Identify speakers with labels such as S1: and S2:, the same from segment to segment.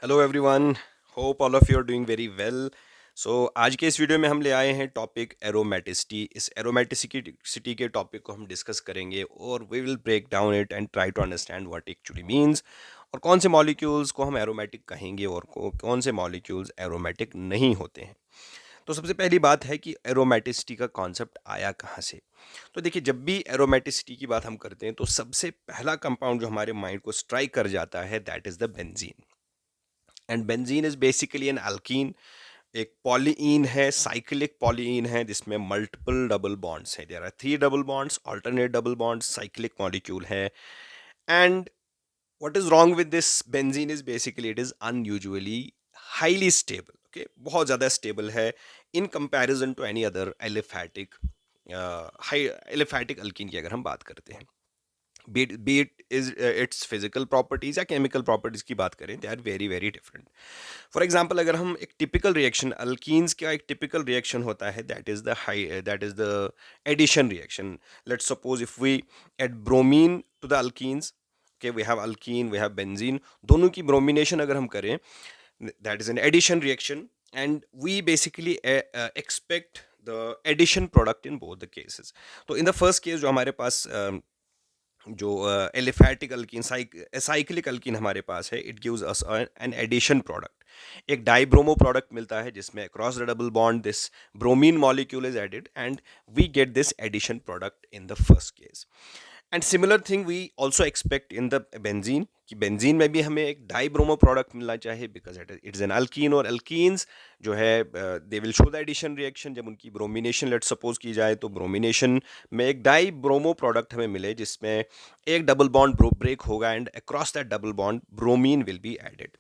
S1: Hello everyone, hope all of you are doing very well. So आज के इस video में हम ले आए हैं टॉपिक एरोमेटिसिटी। इस एरोमेटिसिटी के टॉपिक को हम डिस्कस करेंगे और we will break down it and try to understand what actually means और कौन से मॉलिक्यूल्स को हम एरोमेटिक कहेंगे और कौन से मॉलिक्यूल्स एरोमेटिक नहीं होते हैं। तो सबसे पहली बात है कि एरोमेटिसिटी का कॉन्सेप्ट आया कहाँ से। तो देखिए, जब भी एरोमेटिसिटी की बात हम करते हैं तो सबसे पहला कंपाउंड जो हमारे माइंड को स्ट्राइक कर जाता है that is the benzene. And benzene is basically an alkene. एक पॉलीइन है, साइक्लिक पॉलीइन है जिसमें मल्टीपल डबल बॉन्ड्स हैं। There are 3 double bonds, alternate double bonds, cyclic molecule है। And what is wrong with this benzene is basically it is unusually highly stable. Okay, बहुत ज़्यादा stable है in comparison to any other aliphatic high aliphatic alkene की अगर हम बात करते हैं। Beat is its physical properties या केमिकल प्रॉपर्टीज की बात करें, they are very very different. For example, अगर हम एक टिपिकल रिएक्शन, अल्कीन्स का एक टिपिकल रिएक्शन होता है that is the addition reaction. Let's suppose if we add bromine to the alkenes, okay, we have alkene, we have benzene, दोनों की bromination अगर हम करें, that is an addition reaction, and we basically expect the addition product in both the cases. तो in the first case जो हमारे पास जो aliphatic alkyne cyclic alkyne हमारे पास है, it gives us an addition product. एक डाइब्रोमो प्रोडक्ट मिलता है जिसमें across the double bond this bromine molecule is added and we get this addition product in the first case. And similar thing we also expect in the benzene, कि benzene में भी हमें एक dibromo product मिलना चाहिए because it is an alkene. और alkenes जो है they will show the addition reaction. जब उनकी ब्रोमिनेशन लेट सपोज की जाए तो ब्रोमिनेशन में एक डाई ब्रोमो प्रोडक्ट हमें मिले जिसमें एक डबल बॉन्ड ब्रेक होगा and across that double bond bromine will be added.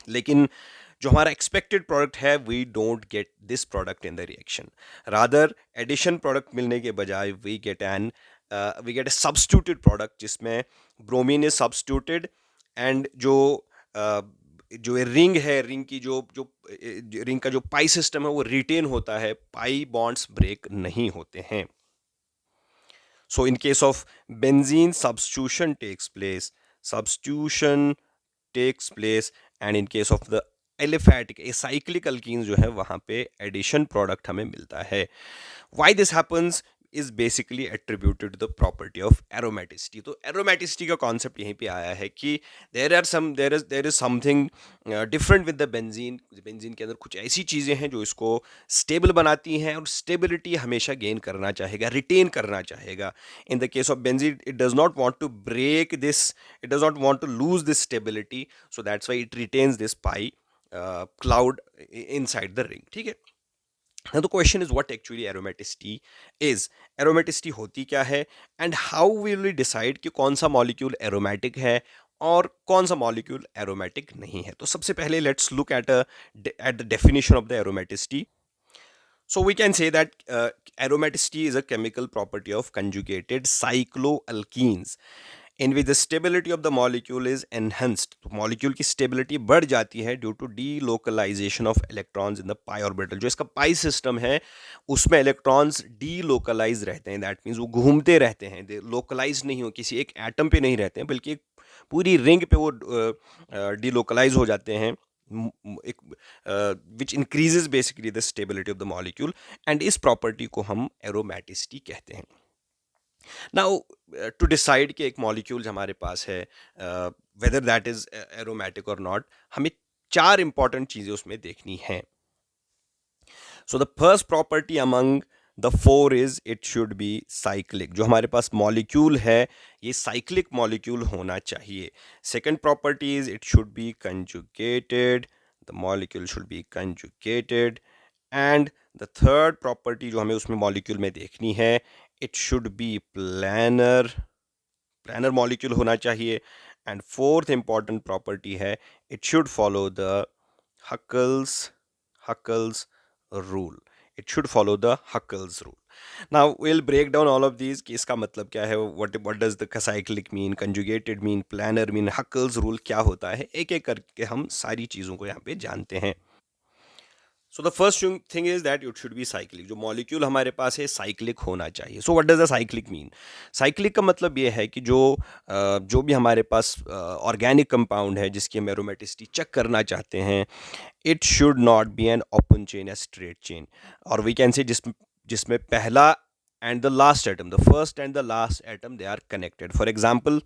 S1: लेकिन जो हमारा एक्सपेक्टेड प्रोडक्ट है, we don't get this product in the reaction. Rather addition product मिलने के बजाय we get a substituted product जिसमें ब्रोमीन इज सब्स्टिट्यूटेड एंड जो ring है, रिंग की जो जो रिंग का जो पाई सिस्टम है वो रिटेन होता है, पाई बॉन्ड्स ब्रेक नहीं होते हैं। So in case of benzene, substitution takes place, and in case of the aliphatic acyclic alkenes जो है वहाँ पे एडिशन प्रोडक्ट हमें मिलता है। Why this happens is basically attributed to the property of aromaticity. तो एरोमेटिसिटी का कॉन्सेप्ट यहीं पे आया है कि there is something different with the benzene. Benzene के अंदर कुछ ऐसी चीज़ें हैं जो इसको स्टेबल बनाती हैं और स्टेबिलिटी हमेशा गेन करना चाहेगा, रिटेन करना चाहेगा। In the case of benzene it does not want to break this, it does not want to lose this stability, so that's why it retains this pi cloud inside the ring. ठीक है। Now the question is what actually aromaticity is. Aromaticity होती क्या है and how will we decide कि कौन सा molecule aromatic है और कौन सा मॉलिक्यूल एरोमेटिक नहीं है। तो सबसे पहले let's look at the definition of the aromaticity. So we can say that aromaticity is a chemical property of conjugated cycloalkenes in which the stability of the molecule is enhanced. तो molecule की stability बढ़ जाती है due to delocalization of electrons in the pi orbital. जो इसका पाई system है उसमें electrons delocalise रहते हैं, दैट मीन्स वो घूमते रहते हैं, लोकलाइज नहीं हो, किसी एक एटम पे नहीं रहते हैं बल्कि एक पूरी रिंग पे वो डीलोकलाइज हो जाते हैं, विच increases basically the stability of the molecule, and इस प्रॉपर्टी को हम एरोमेटिसिटी कहते हैं। नाउ टू डिसाइड कि एक मॉलिक्यूल हमारे पास है वेदर दैट इज एरोमेटिक और नॉट, हमें 4 इंपॉर्टेंट चीजें उसमें देखनी हैं। सो the first property among the 4 is it should be cyclic. जो हमारे पास मॉलिक्यूल है ये साइक्लिक मॉलिक्यूल होना चाहिए। Second property is it should be conjugated, the molecule should be conjugated. And the third property जो हमें उसमें मॉलिक्यूल में देखनी है, it should be planar, planar molecule होना चाहिए। एंड फोर्थ इंपॉर्टेंट प्रॉपर्टी है it should follow the Huckel's rule, it should follow the Huckel's rule. Now will break down all of these कि इसका मतलब क्या है, what does the cyclic mean, conjugated mean, planar mean, Huckel's rule क्या होता है, एक एक करके हम सारी चीज़ों को यहाँ पे जानते हैं। सो the first thing is that it should be cyclic. जो मॉलिक्यूल हमारे पास है साइक्लिक होना चाहिए। So what does the cyclic mean? Cyclic का मतलब ये है कि जो भी हमारे पास ऑर्गेनिक कंपाउंड है जिसकी हम एरोमेटिसिटी चेक करना चाहते हैं, it should not be an open chain या स्ट्रेट चेन, और वी कैन से जिसमें पहला and the last atom, the first and the last atom, they are connected. For example,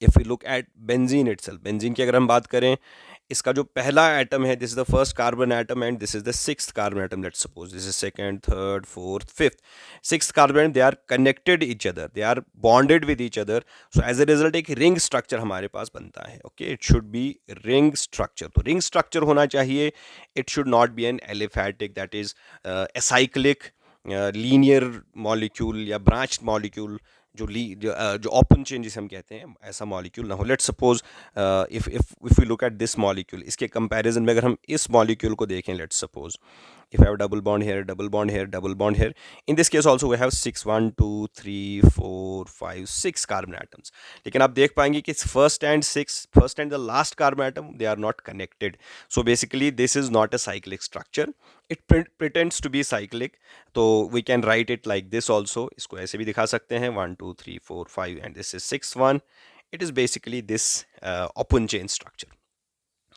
S1: if we look at benzene itself, benzene की अगर हम बात करें, इसका जो पहला एटम है, this is the first carbon atom and this is the sixth carbon atom. Let's suppose this is second, third, fourth, fifth, sixth carbon, they are connected each other, they are bonded with each other. So as a result एक ring structure हमारे पास बनता है। Okay, it should be ring structure. तो ring structure होना चाहिए। It should not be an aliphatic, that is acyclic, linear molecule या branched molecule, जो ओपन चेन जिसे हम कहते हैं, ऐसा मॉलिक्यूल ना हो। Let's suppose if we look at this molecule, इसके कंपैरिजन में अगर हम इस मॉलिक्यूल को देखें, let's suppose if I have double bond here, double bond here, double bond here, in this case also we have 6, 1 2 3 4 5 6 carbon atoms. लेकिन आप देख पाएंगे कि first and the last carbon atom, they are not connected. So basically this is not a cyclic structure. It pretends to be cyclic. तो we can write it like this also. इसको ऐसे भी दिखा सकते हैं, 1 2 3 4 5 and this is 6 1. It is basically this open chain structure.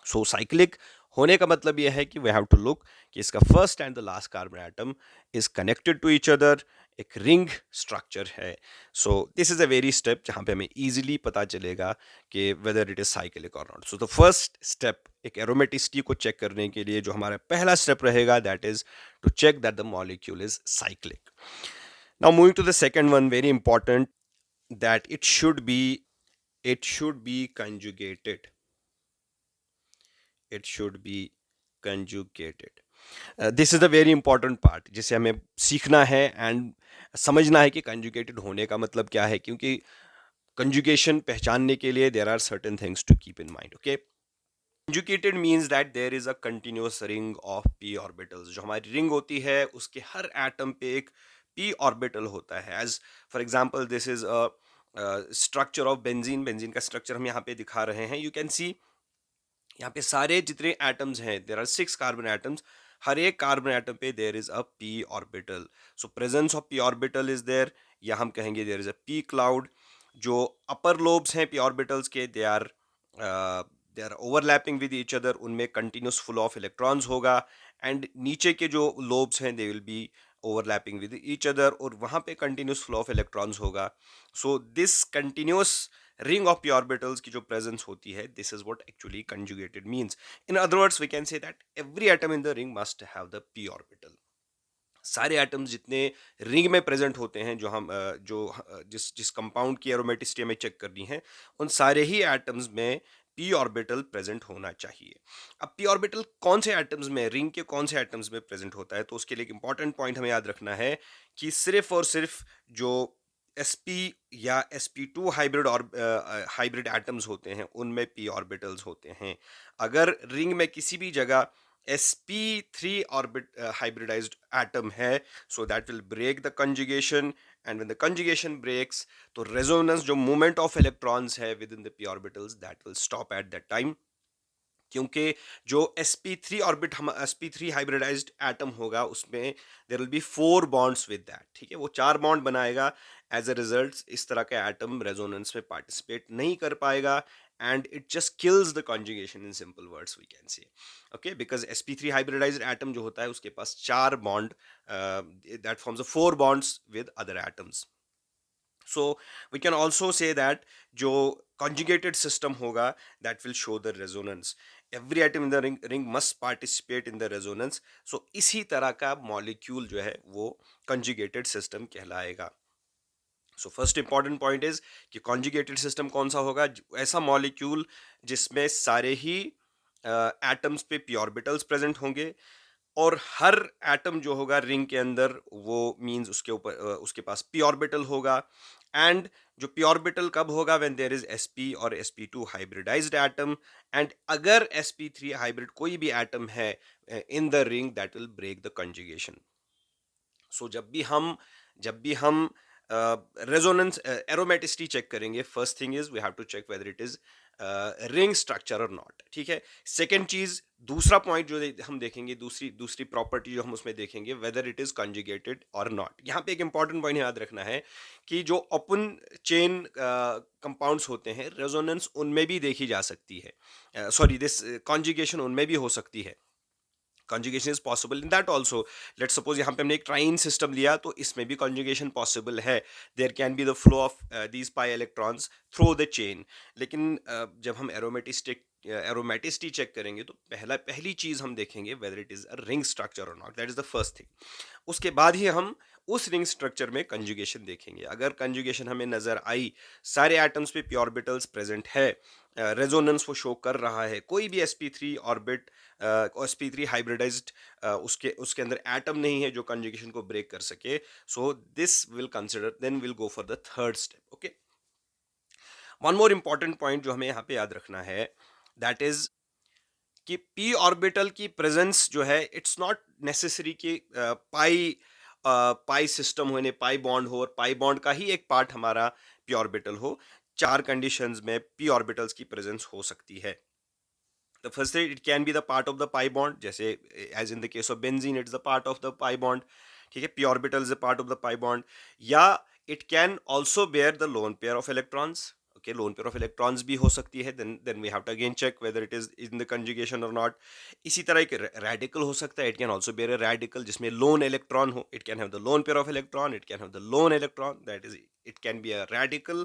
S1: So cyclic होने का मतलब यह है कि वी हैव टू लुक कि इसका first and the last carbon atom is connected to each other, एक रिंग स्ट्रक्चर है। So this is a very step जहाँ पे हमें इजीली पता चलेगा कि वेदर इट इज साइक्लिक और not. So the first step एक एरोमेटिसिटी को चेक करने के लिए जो हमारा पहला स्टेप रहेगा, that is to check that the molecule is cyclic. Now moving to the second one, very important, that it should be conjugated. it should be conjugated. This is the very important part जिसे हमें सीखना है and समझना है कि conjugated होने का मतलब क्या है, क्योंकि कंजुगेशन पहचानने के लिए there are certain things to keep in mind. Okay, conjugated means that there is a continuous ring of p orbitals. जो हमारी रिंग होती है उसके हर एटम पे एक पी ऑर्बिटल होता है। As for example this is a structure of benzene. Benzene का स्ट्रक्चर हम यहाँ पे दिखा रहे हैं। यू कैन सी यहाँ पे सारे जितने एटम्स हैं, देयर आर 6 कार्बन एटम्स। हर एक कार्बन एटम पे there is a p orbital. So presence of p orbital is there, या हम कहेंगे there is a p cloud. जो अपर लोब्स हैं पी ऑर्बिटल्स के, they are overlapping with each other, उनमें कंटिन्यूस फ्लो ऑफ इलेक्ट्रॉन्स होगा। And नीचे के जो लोब्स हैं, they will be overlapping with each other, और वहाँ पे कंटिन्यूस फ्लो ऑफ इलेक्ट्रॉन्स होगा। So this continuous ring of p orbitals की जो प्रेजेंस होती है, this is what actually conjugated means. In other words we can say that every atom in the ring must have the p orbital. सारे atoms जितने ring में present होते हैं, जिस जिस कंपाउंड की एरोमेटिसिटी हमें चेक करनी है, उन सारे ही एटम्स में p ऑर्बिटल प्रेजेंट होना चाहिए। अब p ऑर्बिटल कौन से एटम्स में, रिंग के कौन से एटम्स में प्रेजेंट होता है, तो उसके लिए एक इंपॉर्टेंट पॉइंट हमें याद रखना है कि सिर्फ और सिर्फ जो sp या sp2 हाइब्रिड एटम्स होते हैं, उनमें p ऑर्बिटल्स होते हैं। अगर रिंग में किसी भी जगह sp3 ऑर्बिट hybridized atom है, so that will break the conjugation, and when the conjugation breaks, तो resonance, जो movement of electrons है within the p orbitals, that will stop at that time। क्योंकि जो sp3 हाइब्रिडाइज्ड एटम होगा, उसमें there will be 4 bonds with that. ठीक है, वो 4 बॉन्ड बनाएगा। एज अ रिजल्ट इस तरह का एटम रेजोनेंस में पार्टिसिपेट नहीं कर पाएगा, and it just kills the conjugation in simple words we can say. Okay, because sp3 hybridized atom जो होता है उसके पास 4 bond, that forms 4 bonds with other atoms. So we can also say that जो conjugated system होगा, that will show the resonance. Every atom in the ring must participate in the resonance. So इसी तरह का molecule जो है वो conjugated system कहलाएगा। So first important point is कि कॉन्जुगेटेड सिस्टम कौन सा होगा, ऐसा मॉलिक्यूल जिसमें सारे ही एटम्स पे पी ऑर्बिटल्स प्रेजेंट होंगे, और हर एटम जो होगा रिंग के अंदर, वो मींस उसके पास पी ऑर्बिटल होगा। एंड जो पी ऑर्बिटल कब होगा, व्हेन देयर इज sp और sp2 हाइब्रिडाइज्ड एटम। एंड अगर sp3 हाइब्रिड कोई भी एटम है in the ring, that will break the conjugation. So जब भी हम रेजोनेंस एरोमेटिसिटी चेक करेंगे, first thing is we have to check whether it is ring structure और not, ठीक है। सेकेंड चीज, दूसरा पॉइंट जो हम देखेंगे, दूसरी दूसरी प्रॉपर्टी जो हम उसमें देखेंगे, वेदर इट इज कंजुगेटेड और नॉट। यहाँ पे एक इंपॉर्टेंट पॉइंट याद रखना है कि जो ओपन चेन कंपाउंड्स होते हैं, रेजोनेंस उनमें भी देखी जा सकती है, सॉरी दिस कॉन्जुगेशन उनमें भी हो सकती है। conjugation is possible in that also. Let's suppose यहाँ पे हमने एक ट्राइन सिस्टम लिया, तो इसमें भी conjugation possible है. There can be the flow of these pi electrons through the chain. लेकिन जब हम एरोमेटिसिटी चेक करेंगे, तो पहली चीज हम देखेंगे whether it is a ring structure or not. That is the first thing. उसके बाद ही हम उस रिंग स्ट्रक्चर में कंजुगेशन देखेंगे। अगर कंजुगेशन हमें नजर आई, सारे एटम्स पे पी ऑर्बिटल्स प्रेजेंट है, रेजोनेंस वो शो कर रहा है, कोई भी sp3 ऑर्बिट, sp3 हाइब्रिडाइज्ड उसके उसके अंदर एटम नहीं है जो कंजुगेशन को ब्रेक कर सके, so this will consider, then will go for the third step. Okay, one more important point जो हमें यहाँ पे याद रखना है, दैट इज कि पी ऑर्बिटल की प्रेजेंस जो है, इट्स नॉट नेसेसरी कि पाई सिस्टम होने पाई बॉन्ड हो और पाई बॉन्ड का ही एक पार्ट हमारा पी ऑर्बिटल हो। चार कंडीशंस में पी ऑर्बिटल्स की प्रेजेंस हो सकती है। The first thing, it can be the part of the pi bond, जैसे as in the case of benzene it's the part of the pi bond, ठीक है, p orbital is a part of the pi bond, या it can also bear the lone pair of electrons. Okay, lone pair of electrons भी हो सकती है, then we have to again check whether it is in the conjugation or not. इसी तरह एक radical हो सकता है, it can also bear a radical जिसमें lone electron हो, it can have the lone pair of electron, it can have the lone electron, that is, it can be a radical.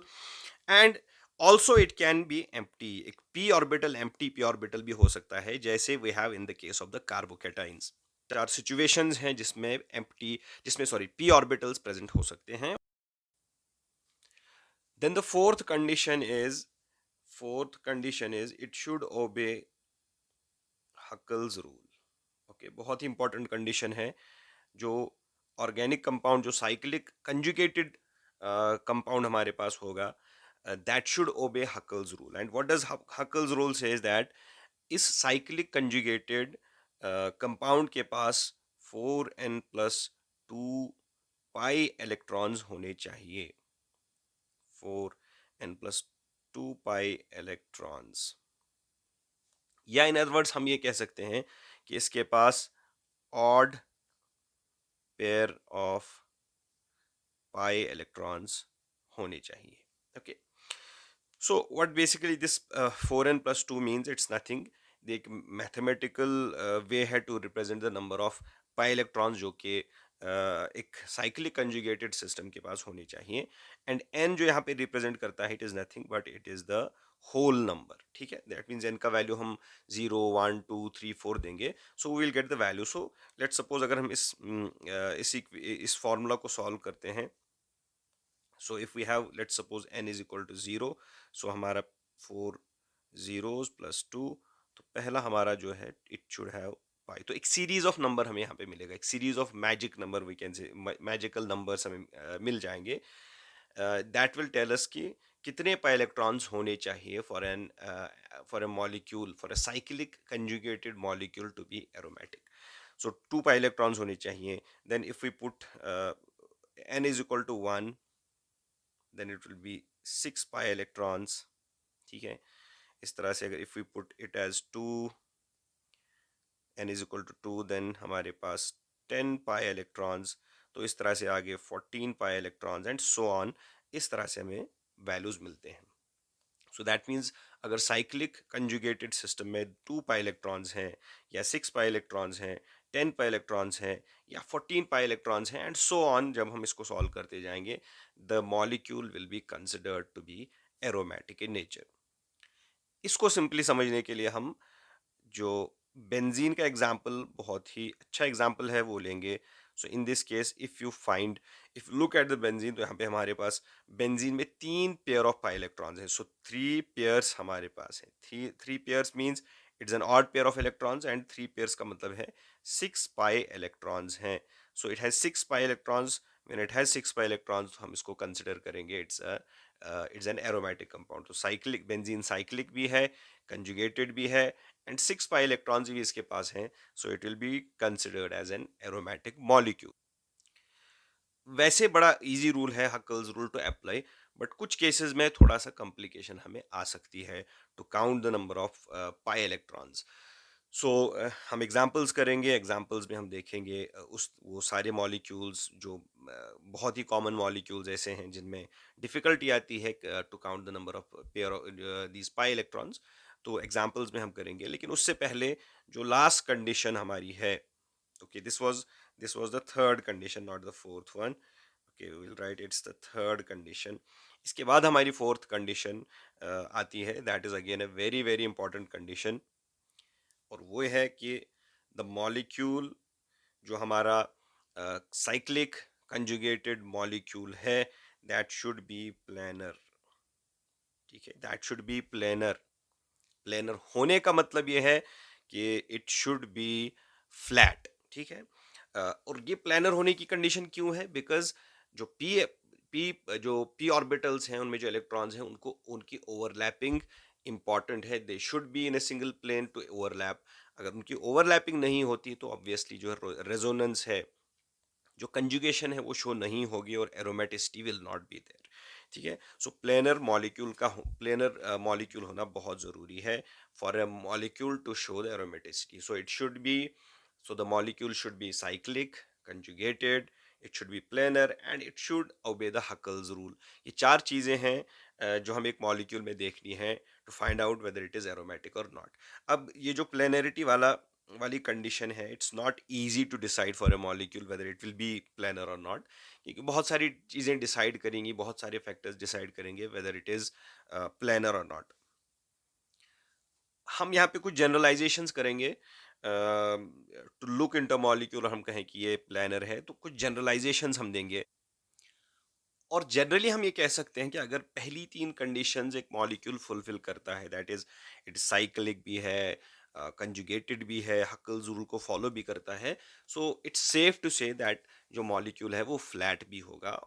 S1: And also it can be empty, एक p orbital empty p orbital भी हो सकता है, जैसे we have in the case of the carbocations. चार situations हैं जिसमें empty, जिसमें सॉरी पी ऑर्बिटल्स प्रेजेंट हो सकते हैं। Then the fourth condition is it should obey Huckel's rule. Okay, बहुत ही इंपॉर्टेंट कंडीशन है। जो ऑर्गेनिक कंपाउंड, जो साइक्लिक कंजुगेटेड कंपाउंड हमारे पास होगा, that should obey Huckel's rule. And what does Huckel's rule says that इस cyclic conjugated compound के पास 4n+2 pi electrons होने चाहिए, 4n+2 pi electrons, या इन अदर वर्ड्स हम ये कह सकते हैं कि इसके पास odd pair of pi electrons होने चाहिए। Okay, so what basically this 4n+2 means, it's nothing, the एक mathematical way है to represent the number of pi electrons जो कि एक cyclic conjugated system के पास होनी चाहिए। and n जो यहाँ पे represent करता है, it is nothing but it is the whole number, ठीक है। that means n का value हम 0 1 2 3 4 देंगे, so we will get the value. so let's suppose अगर हम इस फॉर्मूला को सॉल्व करते हैं, so if we have, let's suppose n is equal to 0, so हमारा 4 zeros plus 2, तो पहला हमारा जो है it should have pi, तो एक सीरीज ऑफ नंबर हमें यहाँ पे मिलेगा, एक series of magic number, we can say magical numbers हमें मिल जाएंगे। दैट विल टेल अस कि कितने पाई इलेक्ट्रॉन्स होने चाहिए for a molecule, for a cyclic conjugated molecule to be aromatic. So 2 pi electrons होने चाहिए। Then if we put n is equal to 1, then it will be 6 pi electrons, ठीक है। इस तरह से अगर if we put it as 2, n is equal to 2, then हमारे पास 10 pi electrons, तो इस तरह से आगे 14 pi electrons and so on, इस तरह से हमें वैल्यूज मिलते हैं। सो दैट मीन्स अगर साइक्लिक कंजुगेटेड सिस्टम में 2 पाई इलेक्ट्रॉन्स हैं, या 6 पाई इलेक्ट्रॉन्स हैं, 10 पाई इलेक्ट्रॉन्स हैं, या 14 पाई इलेक्ट्रॉन्स हैं, एंड सो ऑन, जब हम इसको सॉल्व करते जाएंगे, the molecule will be considered to be aromatic in nature. इसको सिंपली समझने के लिए हम जो बेंजीन का एग्जाम्पल, बहुत ही अच्छा एग्जाम्पल है, वो लेंगे। So in this case if look at the benzene, तो यहाँ पे हमारे पास बेंजीन में 3 पेयर ऑफ पाई इलेक्ट्रॉन्स हैं। सो 3 पेयर्स हमारे पास है, three pairs means it's an odd pair of electrons, and 3 pairs का मतलब है 6 पाई इलेक्ट्रॉन्स हैं। So it has 6 pi electrons, when it has 6 pi electrons, हम इसको कंसिडर करेंगे इट्स एन एरोमेटिक कंपाउंड। तो साइक्लिक बेंजीन साइक्लिक भी है, कंजुगेटेड भी है, एंड 6 पाई इलेक्ट्रॉन्स भी इसके पास हैं, so it will be considered as an aromatic molecule. वैसे बड़ा इजी रूल है Huckel's rule to apply, but कुछ केसेस में थोड़ा सा कॉम्प्लिकेशन हमें आ सकती है to count the number of pi electrons. So हम एग्जांपल्स करेंगे, एग्जांपल्स में हम देखेंगे उस वो सारे मॉलिक्यूल्स जो बहुत ही कॉमन मॉलिक्यूल्स ऐसे हैं जिनमें डिफिकल्टी आती है to count the number of pair these pi electrons. तो एग्जांपल्स में हम करेंगे, लेकिन उससे पहले जो लास्ट कंडीशन हमारी है, okay, this was the third condition, not the fourth one. Okay, we will write it's the third condition. इसके बाद हमारी फोर्थ कंडीशन आती है, that is again a very very important condition, और वो है कि द मॉलिक्यूल जो हमारा साइक्लिक कंजुगेटेड मॉलिक्यूल है, दैट शुड बी प्लेनर। ठीक है, that should be planar. Planar होने का मतलब ये है कि इट शुड बी फ्लैट। ठीक है, और ये प्लेनर होने की कंडीशन क्यों है? बिकॉज जो पी ऑर्बिटल्स हैं, उनमें जो इलेक्ट्रॉन्स हैं, उनको उनकी ओवरलैपिंग इंपॉर्टेंट है। They should be in a single plane to overlap. अगर उनकी ओवरलैपिंग नहीं होती तो ऑब्वियसली जो रेजोनेंस है, जो कंजुगेशन है, वो शो नहीं होगी और aromaticity will not be there. ठीक है, सो प्लेनर मॉलिक्यूल होना बहुत ज़रूरी है for a molecule to show the aromaticity. So it should be, so the molecule should be cyclic, conjugated, it should be planar, and it should obey the Huckel's rule. ये चार चीज़ें हैं जो हम एक मॉलिक्यूल में देखनी है to find out whether it is aromatic और नॉट। अब ये जो प्लेनरिटी वाली कंडीशन है, it's not easy to decide for a molecule whether it will be planar और नॉट, क्योंकि बहुत सारी चीज़ें डिसाइड करेंगी, बहुत सारे फैक्टर्स डिसाइड करेंगे वेदर इट इज़ प्लेनर और नॉट। हम यहाँ पे कुछ जनरलाइजेशंस करेंगे टू लुक इनटू मॉलिक्यूल, हम कहें कि ये प्लेनर है तो कुछ जनरलाइजेशंस हम देंगे। और जनरली हम ये कह सकते हैं कि अगर पहली तीन कंडीशंस एक मॉलिक्यूल फुलफिल करता है, दैट इज इट साइक्लिक भी है, कंजुगेटेड भी है, हकल्स रूल को फॉलो भी करता है, so it's safe to say that जो मॉलिक्यूल है वो फ्लैट भी होगा।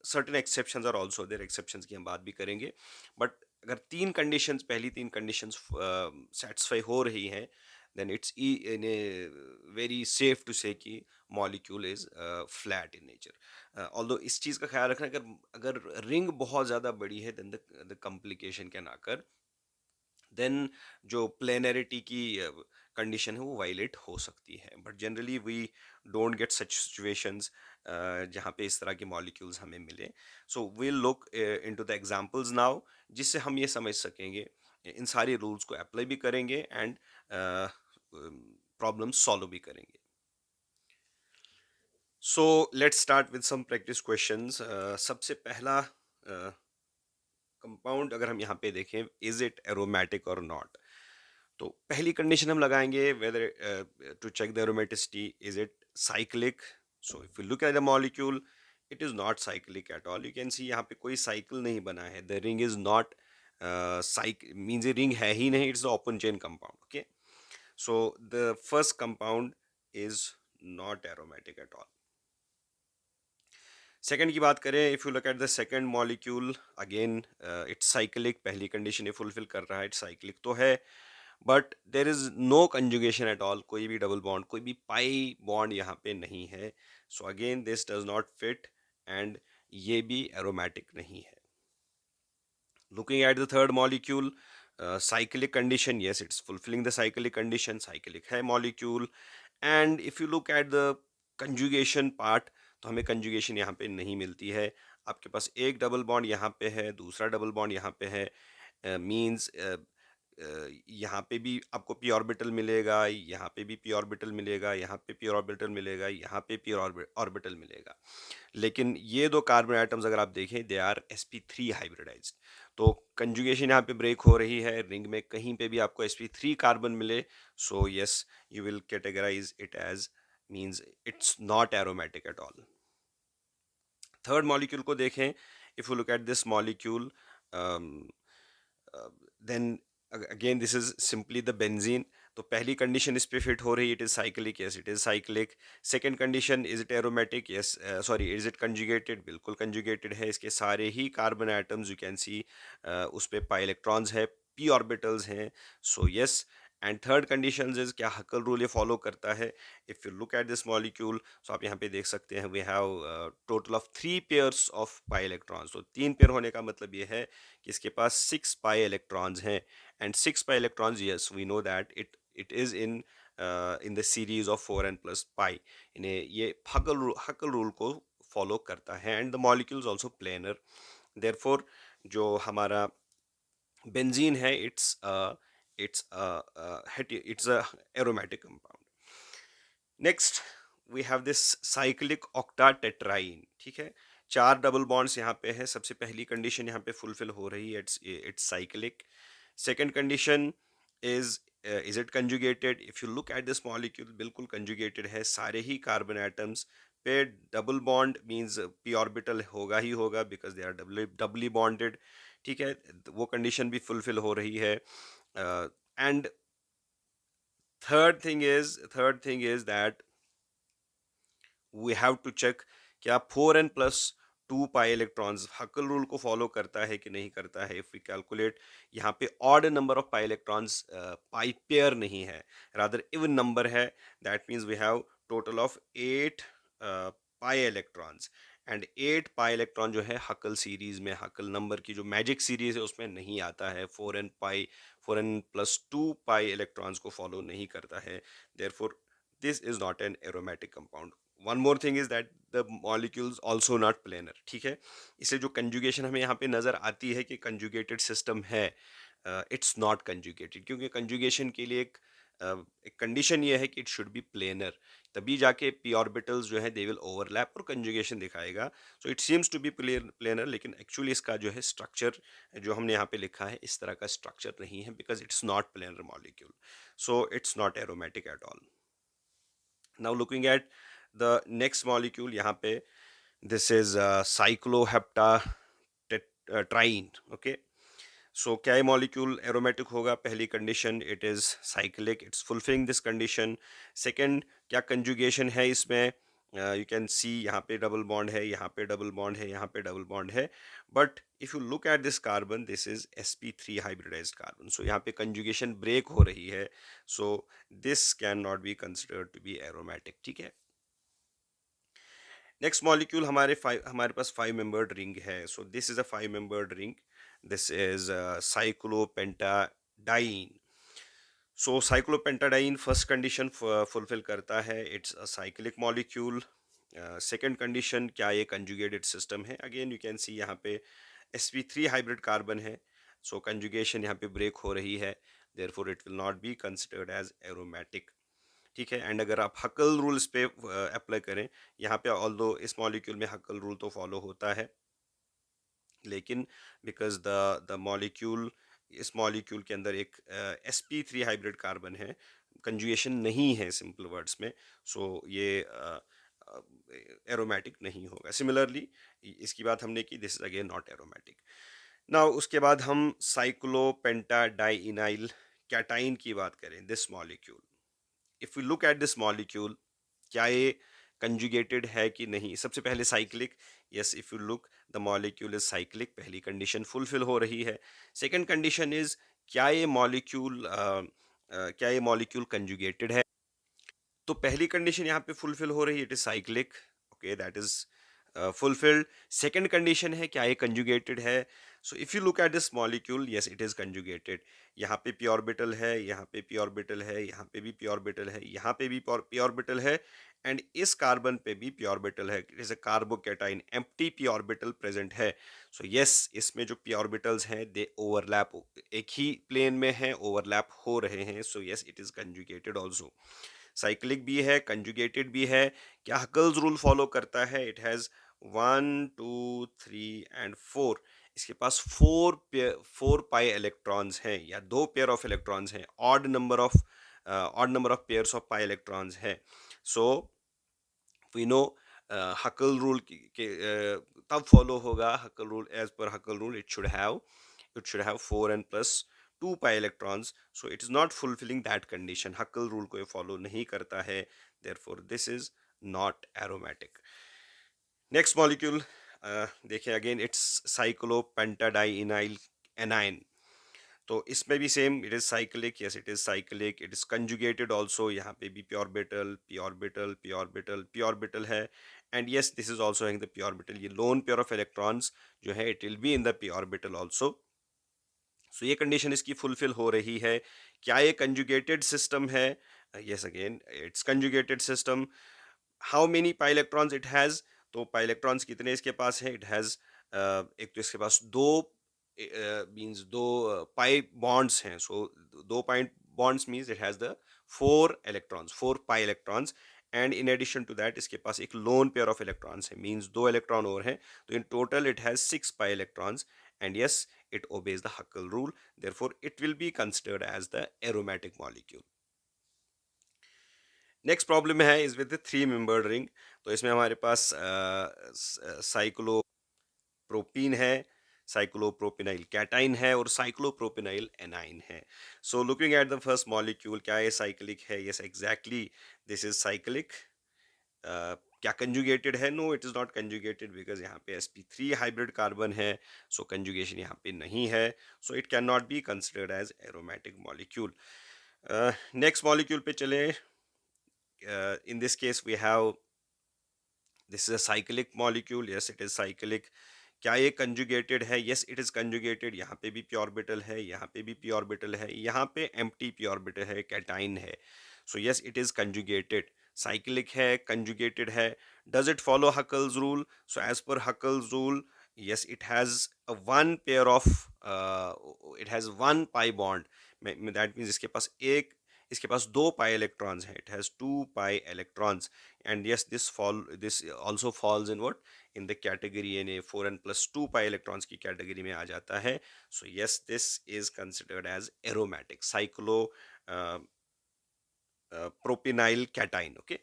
S1: Certain exceptions are also there, exceptions की हम बात भी करेंगे, बट अगर पहली तीन कंडीशंस सेटिस्फाई हो रही हैं, then it's in a very safe to say कि molecule is flat in nature. Although इस चीज़ का ख्याल रखना, अगर अगर रिंग बहुत ज़्यादा बड़ी है then the complication can occur, then जो प्लेनरिटी की कंडीशन है वो वायलेट हो सकती है। But generally we don't get such situations जहाँ पे इस तरह के मॉलिक्यूल्स हमें मिले। So we'll look into the examples now, जिससे हम ये समझ सकेंगे, इन सारे रूल्स को अप्लाई भी करेंगे एंड प्रॉब्लम सॉल्व भी करेंगे। So let's start with some practice questions. सबसे पहला कंपाउंड अगर हम यहाँ पे देखें, इज इट एरोमेटिक और नॉट? तो पहली कंडीशन हम लगाएंगे whether to check the aromaticity, is it cyclic? So if you look at the molecule, it is not cyclic at all. You can see यहाँ पे कोई साइकिल नहीं बना है, the ring is not means ring है ही नहीं, it's the open chain compound. Okay, so the first compound is not aromatic at all. Second की बात करें, if you look at the second molecule, again it's cyclic, पहली कंडीशन ये fulfil कर रहा है, इट्स साइक्लिक तो है, but there is no conjugation at all, कोई भी डबल बॉन्ड, कोई भी पाई बॉन्ड यहाँ पे नहीं है। So again this does not fit, and ये भी एरोमेटिक नहीं है। Looking at the third molecule, cyclic condition, yes, it's fulfilling the cyclic condition, cyclic है molecule. And if you look at the conjugation part, तो हमें conjugation यहाँ पे नहीं मिलती है। आपके पास एक डबल बॉन्ड यहाँ पे है, दूसरा डबल बॉन्ड यहाँ पे है, मीन्स यहाँ पे भी आपको पी ऑर्बिटल मिलेगा, यहाँ पे भी पी ऑर्बिटल मिलेगा, यहाँ पे पी ऑर्बिटल मिलेगा, यहाँ पे पी ऑर्बिटल मिलेगा। लेकिन ये दो कार्बन आइटम्स अगर आप देखें, दे आर sp3 हाइब्रिडाइज्ड। तो कंजुगेशन यहाँ पे ब्रेक हो रही है, रिंग में कहीं पे भी आपको sp3 कार्बन मिले, so yes, you will categorize it as, means it's not aromatic at all. Third molecule को देखें, if you look at this molecule, then again this is simply the benzene. तो पहली कंडीशन इस पे fit हो रही, it is cyclic, yes it is cyclic. Second condition, is it aromatic? Yes, sorry, is it conjugated? बिल्कुल conjugated है, इसके सारे ही कार्बन एटम्स यू कैन सी उस पे पाई इलेक्ट्रॉन्स है, पी ऑर्बिटल्स हैं, so yes. And third condition is क्या हकल रूल ये फॉलो करता है. If you look at this molecule, so आप यहाँ पे देख सकते हैं we have total of 3 pairs of pi electrons. तो 3 पेयर होने का मतलब ये है कि इसके पास 6 पाई इलेक्ट्रॉन्स हैं. And 6 pi electrons, yes we know that it is in the series of 4n+पाई. इन्हें ये हकल रूल को फॉलो करता है. And the molecules also planar. Therefore जो हमारा बेंजीन है, it's a aromatic compound. Next we have this cyclic octatetraene. ठीक है, 4 डबल बॉन्ड्स यहाँ पे है. सबसे पहली कंडीशन यहाँ पे फुलफिल हो रही है, it's cyclic. Second condition is it conjugated. If you look at this molecule, बिल्कुल कंजुगेटेड है. सारे ही कार्बन एटम्स पे double bond means pi orbital होगा ही होगा, because they are doubly bonded. ठीक है, वो कंडीशन भी फुलफिल हो रही है. And third thing is that we have to check क्या 4n+2 pi electrons Huckel rule को फॉलो करता है कि नहीं करता है. इफ वी कैलकुलेट, यहाँ पे odd number of pi electrons, pi pair नहीं है, रादर इवन नंबर है. That means we have total of 8 pi electrons. And 8 pi electron जो है हकल सीरीज में, हकल नंबर की जो मैजिक सीरीज है उसमें नहीं आता है. 4n+2 पाई इलेक्ट्रॉन्स को फॉलो नहीं करता है. Therefore this is not an aromatic compound. One more thing is that the molecules also not planar. ठीक है, इसे जो कंजुगेशन हमें यहाँ पे नजर आती है कि कंजुगेटेड सिस्टम है, इट्स नॉट कंजुगेटेड. क्योंकि कंजुगेशन के लिए एक कंडीशन ये है कि इट शुड बी प्लेनर. तभी जाके पी ऑर्बिटल्स जो है दे विल ओवरलैप और कंजुगेशन दिखाएगा. So it seems to be planar, लेकिन एक्चुअली इसका जो है स्ट्रक्चर जो हमने यहाँ पे लिखा है इस तरह का स्ट्रक्चर नहीं है, because it's not planar molecule. So it's not aromatic at all. Now looking at the next molecule यहाँ पे, this is cycloheptatriene. Okay, so क्या ये molecule aromatic होगा? पहली condition, it is cyclic, it's fulfilling this condition. Second, क्या conjugation है इसमें? You can see यहाँ पे double bond है, यहाँ पे double bond है, यहाँ पे double bond है. But if you look at this carbon, this is sp3 hybridized carbon. So यहाँ पे conjugation break हो रही है. So this cannot be considered to be aromatic. ठीक है. नेक्स्ट मॉलिक्यूल हमारे पास 5 मेंबर्ड रिंग है. So this is a 5 membered ring. This is cyclopentadiene. So cyclopentadiene first condition fulfil करता है, it's a cyclic molecule. Second condition, क्या ये conjugated system है? Again you can see यहाँ पे sp3 हाइब्रिड कार्बन है. सो conjugation यहाँ पे ब्रेक हो रही है, therefore it will not be considered as aromatic. ठीक है. एंड अगर आप हकल रूल्स पे अप्लाई करें, यहाँ पे ऑल्दो इस मॉलिक्यूल में हकल रूल तो फॉलो होता है, लेकिन बिकॉज द मॉलिक्यूल, इस मॉलिक्यूल के अंदर एक sp3 हाइब्रिड कार्बन है, कंजुएशन नहीं है सिंपल वर्ड्स में. सो ये एरोमेटिक नहीं होगा. सिमिलरली इसकी बात हमने की, this is again not aromatic. Now उसके बाद हम साइक्लोपेंटाडाइइनाइल कैटाइन की बात करें. This molecule, if you look at this molecule, क्या ये कंजुगेटेड है कि नहीं? सबसे पहले cyclic, yes if you look the molecule is cyclic, पहली कंडीशन फुलफिल हो रही है. सेकंड कंडीशन इज क्या ये मॉलिक्यूल कंजुगेटेड है? तो पहली कंडीशन यहाँ पे फुलफिल हो रही है, it is cyclic. Okay, that is fulfilled. Second condition है क्या ये कंजुगेटेड है? सो if you look at this molecule, yes it is conjugated. यहाँ पे पी ऑर्बिटल है, यहाँ पे पी ऑर्बिटल है, यहाँ पे भी पी ऑर्बिटल है, यहाँ पे भी पी ऑर्बिटल है, एंड इस कार्बन पे भी पी ऑर्बिटल है. It is a carbocation, empty p orbital present है. सो यस, इसमें जो पी ऑर्बिटल्स हैं दे ओवरलैप, एक ही प्लेन में है, ओवरलैप हो रहे हैं. So yes, it is conjugated also. Cyclic भी है, कंजुगेटेड भी है. क्या हकल्स रूल फॉलो करता है? It has 1 2 3 and 4. इसके पास 4 पाई इलेक्ट्रॉन्स हैं, या 2 पेयर ऑफ इलेक्ट्रॉन्स हैं. Odd number of pairs of pi electrons हैं. So we know Huckel rule तब फॉलो होगा. Huckel rule, as per Huckel rule, it should have 4n+2 pi electrons. So it is not fulfilling that condition. Huckel rule को ये follow नहीं करता है, therefore this is not aromatic. Next molecule देखें, again it's cyclopentadienyl anion. तो इसमें भी same, it is cyclic, yes it is cyclic, it is conjugated also, यहाँ पे भी p orbital p orbital p orbital p orbital है। And yes this is also having the p orbital, ये lone pair of electrons जो है it will be in the p orbital also. सो ये condition इसकी फुलफिल हो रही है। क्या ये कंजुगेटेड सिस्टम है? Yes again it's conjugated system. How many pi electrons it has? तो पाई इलेक्ट्रॉन्स कितने इसके पास है? इट हैज एक तो इसके पास दो मींस दो पाई बॉन्ड्स हैं, सो दो pi bonds means it has the four electrons, four pi electrons. And in addition to that इसके पास एक लोन पेयर ऑफ इलेक्ट्रॉन्स है, मींस दो इलेक्ट्रॉन और हैं, तो in total it has six pi electrons. And yes it obeys the Huckel rule, therefore it will be considered as the aromatic molecule. Next problem है is with three membered ring. तो इसमें हमारे पास cyclopropene है, साइक्लोप्रोपिनाइल cation है और cyclopropenyl anion है। So looking at the first molecule, क्या ये साइक्लिक है? Yes exactly this is cyclic. क्या कंजुगेटेड है? No it is not conjugated because यहाँ पे sp3 हाइब्रिड कार्बन है, सो कंजुगेशन यहाँ पे नहीं है, so it can not be considered as aromatic molecule. Next molecule पे चले। In this case we have, this is a cyclic molecule, yes it is cyclic। क्या ये कंजुगेटेड है? यस इट इज कंजुगेटेड, यहाँ पे भी पी ऑर्बिटल है, यहाँ पे भी पी ऑर्बिटल है, यहाँ पे एम्प्टी पी ऑर्बिटल है, कैटाइन है। So yes it is conjugated, cyclic है, कंजुगेटेड है। Does it follow Huckel's rule? So as per Huckel's rule yes it has a one pair of it has one pi bond, that means इसके पास दो pi electrons हैं, it has two pi electrons. And yes this also falls in what, in the category Na 4n plus 2 pi electrons की category में आ जाता है। So yes this is considered as aromatic cyclopropenyl cation. Okay,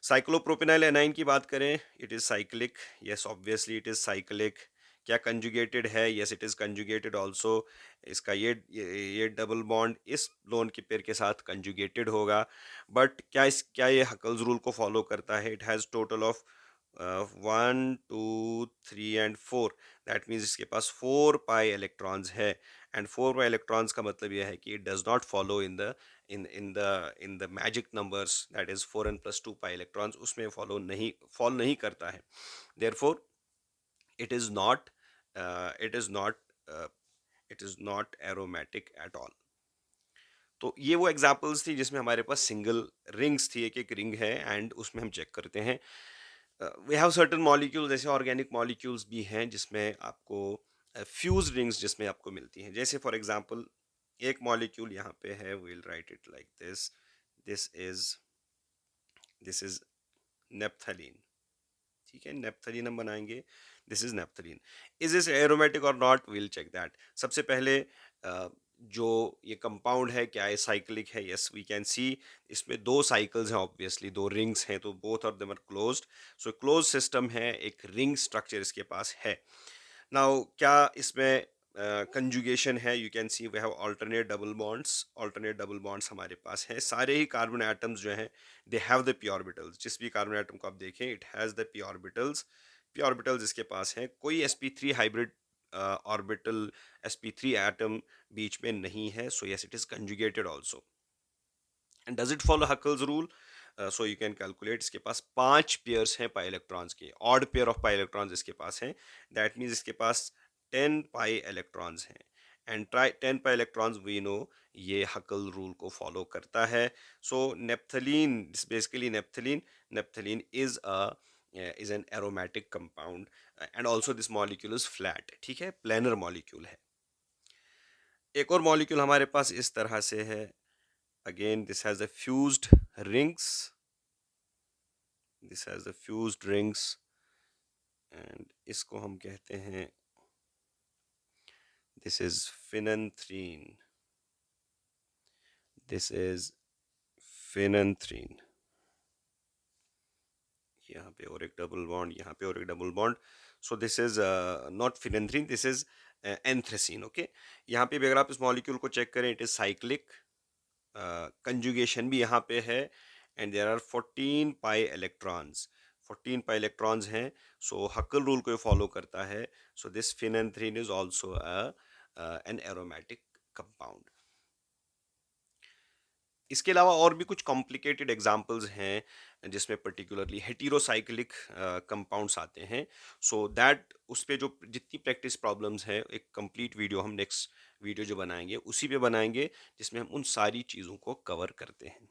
S1: cyclopropenyl anion की बात करें, it is cyclic, yes obviously it is cyclic. क्या conjugated है? Yes it is conjugated also. इसका ये डबल बॉन्ड इस लोन की पेयर के साथ कंजुगेटेड होगा। बट क्या ये हकल्स रूल को फॉलो करता है? It has total of 1 2 3 and 4, that means इसके पास फोर पाई इलेक्ट्रॉन्स है। एंड फोर पाई इलेक्ट्रॉन्स का मतलब यह है कि it does not follow in the magic numbers, that is 4n+2 pi electrons, उसमें फॉल नहीं करता है। Therefore it is not it is not it is not aromatic at all. तो ये वो एग्जाम्पल्स थी जिसमें हमारे पास सिंगल रिंग्स थी, एक एक रिंग है एंड उसमें हम चेक करते हैं। वी हैव सर्टेन मॉलिक्यूल, जैसे ऑर्गेनिक मॉलिक्यूल्स भी हैं जिसमें आपको फ्यूज रिंग्स जिसमें आपको मिलती हैं। जैसे फॉर एग्जांपल एक मॉलिक्यूल यहाँ पे है, we will write it like this, this is this is naphthalene. ठीक है, नेप्थलीन हम बनाएंगे, this is naphthalene. Is this aromatic और नॉट? Will check that. सबसे पहले जो ये कंपाउंड है क्या ये साइक्लिक है? यस वी कैन सी, इसमें दो साइकिल्स हैं ऑब्वियसली, दो रिंग्स हैं, तो both of them are closed, so close system है, एक रिंग स्ट्रक्चर इसके पास है। नाउ क्या इसमें कंजुगेशन है? You can see we have alternate double bonds हमारे पास हैं। सारे ही कार्बन एटम्स जो हैं they have the p orbitals, जिस भी कार्बन एटम को आप देखें it has the p orbitals. P orbitals इसके पास हैं, कोई sp3 hybrid orbital sp3 atom बीच में नहीं है। So yes it is conjugated also. And does it follow Huckel's rule? So you can calculate, इसके पास पांच पेयर्स हैं पाई इलेक्ट्रॉन्स के, odd pair of pi electrons इसके पास हैं, दैट मीन्स इसके पास 10 पाई इलेक्ट्रॉन्स हैं। And try 10 pi electrons we know ये हकल रूल को फॉलो करता है। So naphthalene, basically naphthalene is an aromatic compound and also this molecule is flat. ठीक है, प्लेनर मॉलिक्यूल है। एक और मॉलिक्यूल हमारे पास इस तरह से है, again this has the fused rings, this has the fused rings, and इसको हम कहते हैं, this is phenanthrene, this is phenanthrene। यहाँ पे और एक डबल बॉन्ड, यहाँ पे और एक double bond, so this is not phenanthrene, this is anthracene. Okay, यहाँ पे भी अगर आप इस मॉलिक्यूल को चेक करें, इट इज साइक्लिक, कंजुगेशन भी यहाँ पे है, and there are 14 pi electrons, 14 pi electrons हैं। सो हक्कल रूल को फॉलो करता है। So this phenanthrene is also an aromatic compound. इसके अलावा और भी कुछ कॉम्प्लिकेटेड एग्जांपल्स हैं जिसमें पर्टिकुलरली हेटेरोसाइक्लिक कंपाउंड्स आते हैं। सो दैट उस पे जो जितनी प्रैक्टिस प्रॉब्लम्स हैं, एक कंप्लीट वीडियो हम नेक्स्ट वीडियो जो बनाएंगे उसी पे बनाएंगे, जिसमें हम उन सारी चीज़ों को कवर करते हैं।